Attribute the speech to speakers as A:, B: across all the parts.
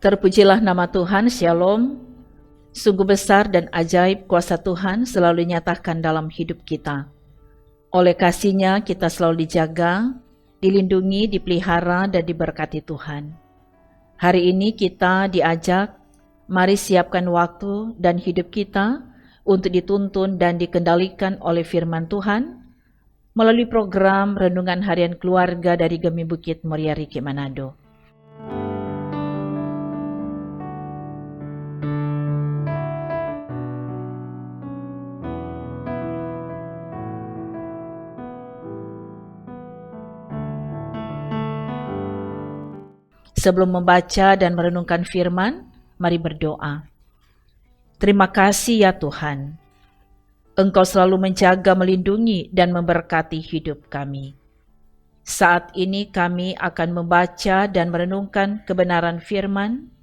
A: Terpujilah nama Tuhan, Shalom. Sungguh besar dan ajaib kuasa Tuhan selalu dinyatakan dalam hidup kita. Oleh kasih-Nya kita selalu dijaga, dilindungi, dipelihara, dan diberkati Tuhan. Hari ini kita diajak, mari siapkan waktu dan hidup kita untuk dituntun dan dikendalikan oleh firman Tuhan melalui program Renungan Harian Keluarga dari Gemi Bukit Muria Riki Manado. Sebelum membaca dan merenungkan firman, mari berdoa. Terima kasih ya Tuhan. Engkau selalu menjaga, melindungi, dan memberkati hidup kami. Saat ini kami akan membaca dan merenungkan kebenaran firman.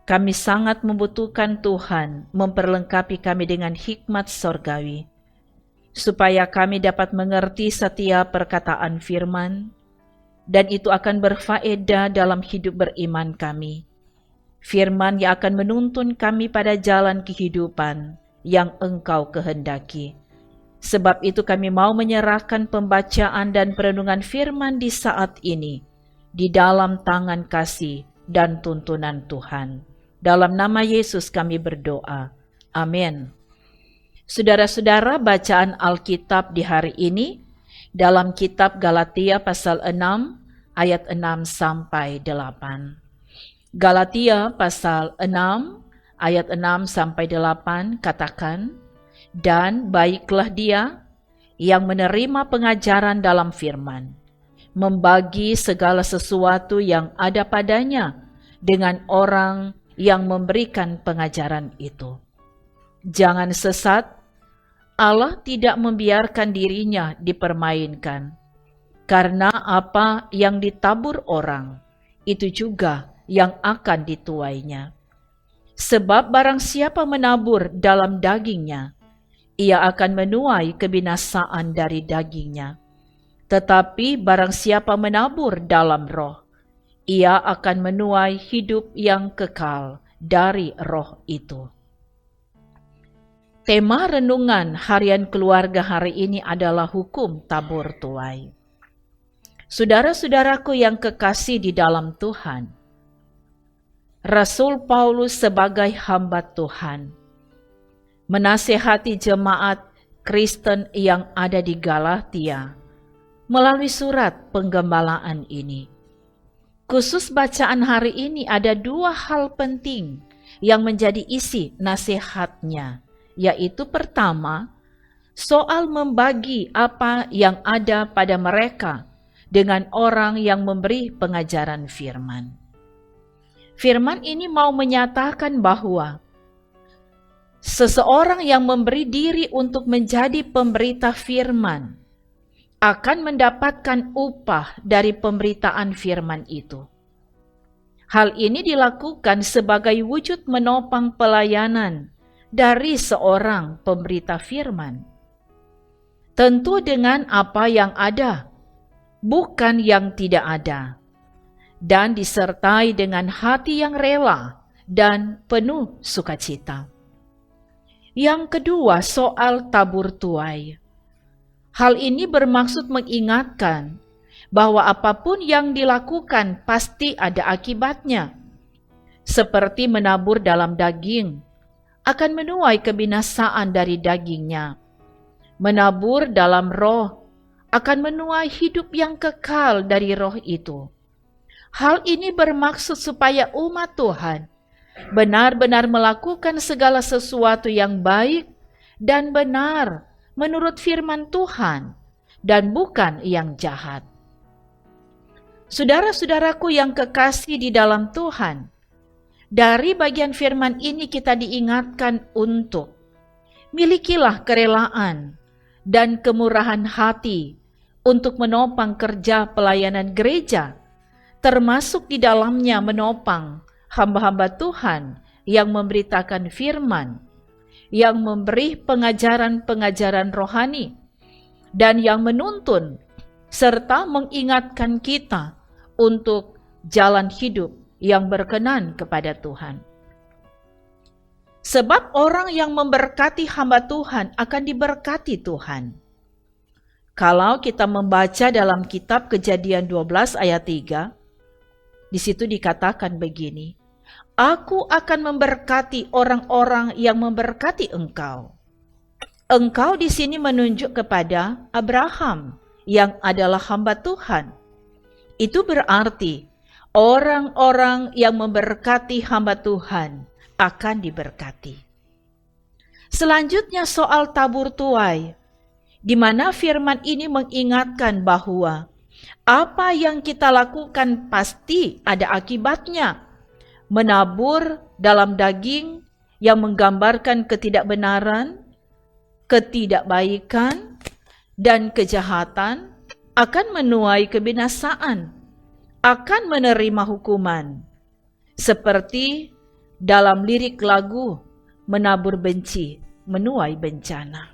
A: Kami sangat membutuhkan Tuhan memperlengkapi kami dengan hikmat sorgawi, supaya kami dapat mengerti setiap perkataan firman, dan itu akan berfaedah dalam hidup beriman kami. Firman yang akan menuntun kami pada jalan kehidupan yang Engkau kehendaki. Sebab itu kami mau menyerahkan pembacaan dan perenungan firman di saat ini, di dalam tangan kasih dan tuntunan Tuhan. Dalam nama Yesus kami berdoa. Amin. Saudara-saudara, bacaan Alkitab di hari ini dalam kitab Galatia pasal 6 ayat 6 sampai 8. Galatia pasal 6 ayat 6 sampai 8 katakan, "Dan baiklah dia yang menerima pengajaran dalam firman, membagi segala sesuatu yang ada padanya dengan orang yang memberikan pengajaran itu. Jangan sesat, Allah tidak membiarkan dirinya dipermainkan, karena apa yang ditabur orang, itu juga yang akan dituainya. Sebab barang siapa menabur dalam dagingnya, ia akan menuai kebinasaan dari dagingnya. Tetapi barang siapa menabur dalam roh, ia akan menuai hidup yang kekal dari roh itu." Tema renungan harian keluarga hari ini adalah hukum tabur tuai. Saudara-saudaraku yang kekasih di dalam Tuhan, Rasul Paulus sebagai hamba Tuhan menasihati jemaat Kristen yang ada di Galatia melalui surat penggembalaan ini. Khusus bacaan hari ini ada dua hal penting yang menjadi isi nasihatnya, yaitu pertama, soal membagi apa yang ada pada mereka dengan orang yang memberi pengajaran firman. Firman ini mau menyatakan bahwa seseorang yang memberi diri untuk menjadi pemberita firman akan mendapatkan upah dari pemberitaan firman itu. Hal ini dilakukan sebagai wujud menopang pelayanan dari seorang pemberita firman. Tentu dengan apa yang ada, bukan yang tidak ada, dan disertai dengan hati yang rela dan penuh sukacita. Yang kedua, soal tabur tuai. Hal ini bermaksud mengingatkan bahwa apapun yang dilakukan pasti ada akibatnya. Seperti menabur dalam daging, akan menuai kebinasaan dari dagingnya. Menabur dalam roh akan menuai hidup yang kekal dari roh itu. Hal ini bermaksud supaya umat Tuhan benar-benar melakukan segala sesuatu yang baik dan benar menurut firman Tuhan dan bukan yang jahat. Saudara-saudaraku yang kekasih di dalam Tuhan, dari bagian firman ini kita diingatkan untuk milikilah kerelaan dan kemurahan hati untuk menopang kerja pelayanan gereja, termasuk di dalamnya menopang hamba-hamba Tuhan yang memberitakan firman, yang memberi pengajaran-pengajaran rohani, dan yang menuntun serta mengingatkan kita untuk jalan hidup yang berkenan kepada Tuhan. Sebab orang yang memberkati hamba Tuhan akan diberkati Tuhan. Kalau kita membaca dalam kitab Kejadian 12 ayat 3, di situ dikatakan begini, Aku akan memberkati orang-orang yang memberkati engkau. Engkau di sini menunjuk kepada Abraham yang adalah hamba Tuhan. Itu berarti orang-orang yang memberkati hamba Tuhan akan diberkati. Selanjutnya soal tabur tuai, di mana firman ini mengingatkan bahwa apa yang kita lakukan pasti ada akibatnya. Menabur dalam daging yang menggambarkan ketidakbenaran, ketidakbaikan, dan kejahatan akan menuai kebinasaan, akan menerima hukuman. Seperti dalam lirik lagu, menabur benci, menuai bencana.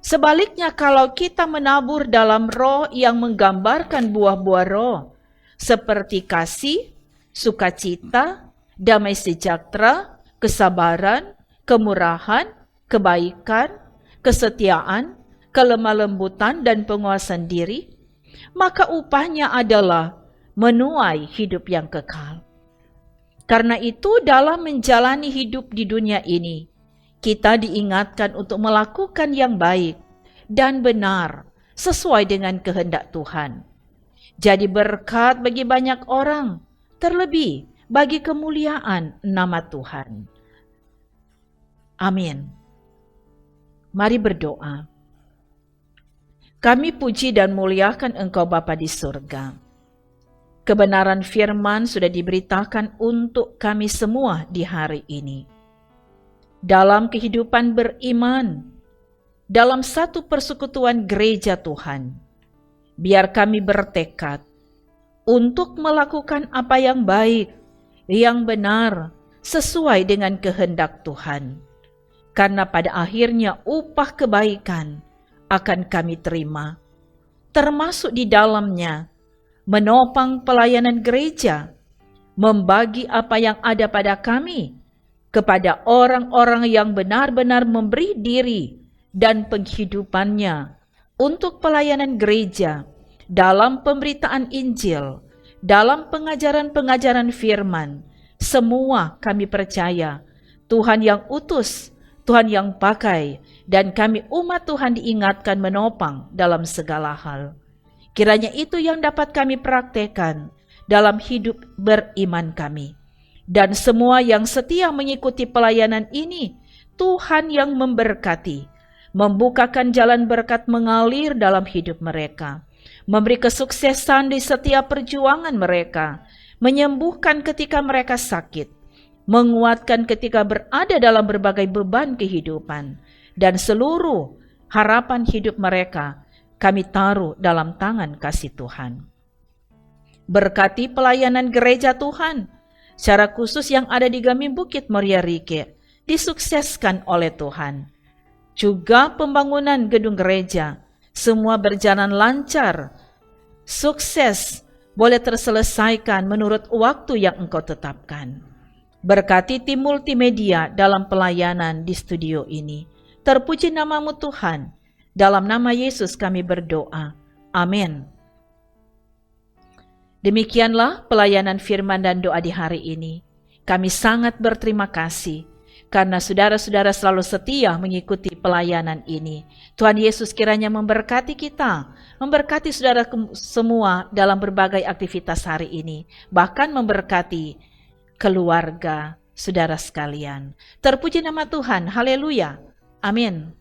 A: Sebaliknya kalau kita menabur dalam roh yang menggambarkan buah-buah roh, seperti kasih, sukacita, damai sejahtera, kesabaran, kemurahan, kebaikan, kesetiaan, kelemah lembutan, dan penguasaan diri, maka upahnya adalah menuai hidup yang kekal. Karena itu dalam menjalani hidup di dunia ini, kita diingatkan untuk melakukan yang baik dan benar sesuai dengan kehendak Tuhan. Jadi berkat bagi banyak orang, terlebih bagi kemuliaan nama Tuhan. Amin. Mari berdoa. Kami puji dan muliakan Engkau Bapa di surga. Kebenaran firman sudah diberitakan untuk kami semua di hari ini. Dalam kehidupan beriman, dalam satu persekutuan gereja Tuhan, biar kami bertekad untuk melakukan apa yang baik, yang benar, sesuai dengan kehendak Tuhan. Karena pada akhirnya upah kebaikan akan kami terima, termasuk di dalamnya menopang pelayanan gereja, membagi apa yang ada pada kami kepada orang-orang yang benar-benar memberi diri dan penghidupannya untuk pelayanan gereja dalam pemberitaan Injil, dalam pengajaran-pengajaran firman. Semua kami percaya Tuhan yang utus, Tuhan yang pakai, dan kami umat Tuhan diingatkan menopang dalam segala hal. Kiranya itu yang dapat kami praktekkan dalam hidup beriman kami. Dan semua yang setia mengikuti pelayanan ini, Tuhan yang memberkati, membukakan jalan berkat mengalir dalam hidup mereka, memberi kesuksesan di setiap perjuangan mereka, menyembuhkan ketika mereka sakit, menguatkan ketika berada dalam berbagai beban kehidupan, dan seluruh harapan hidup mereka kami taruh dalam tangan kasih Tuhan. Berkati pelayanan gereja Tuhan, secara khusus yang ada di Gamim Bukit Muria Rike, disukseskan oleh Tuhan. Juga pembangunan gedung gereja, semua berjalan lancar, sukses, boleh terselesaikan menurut waktu yang Engkau tetapkan. Berkati tim multimedia dalam pelayanan di studio ini. Terpuji nama-Mu Tuhan. Dalam nama Yesus kami berdoa. Amin. Demikianlah pelayanan firman dan doa di hari ini. Kami sangat berterima kasih karena saudara-saudara selalu setia mengikuti pelayanan ini. Tuhan Yesus kiranya memberkati kita, memberkati saudara semua dalam berbagai aktivitas hari ini, bahkan memberkati keluarga saudara sekalian. Terpuji nama Tuhan. Haleluya. Amin.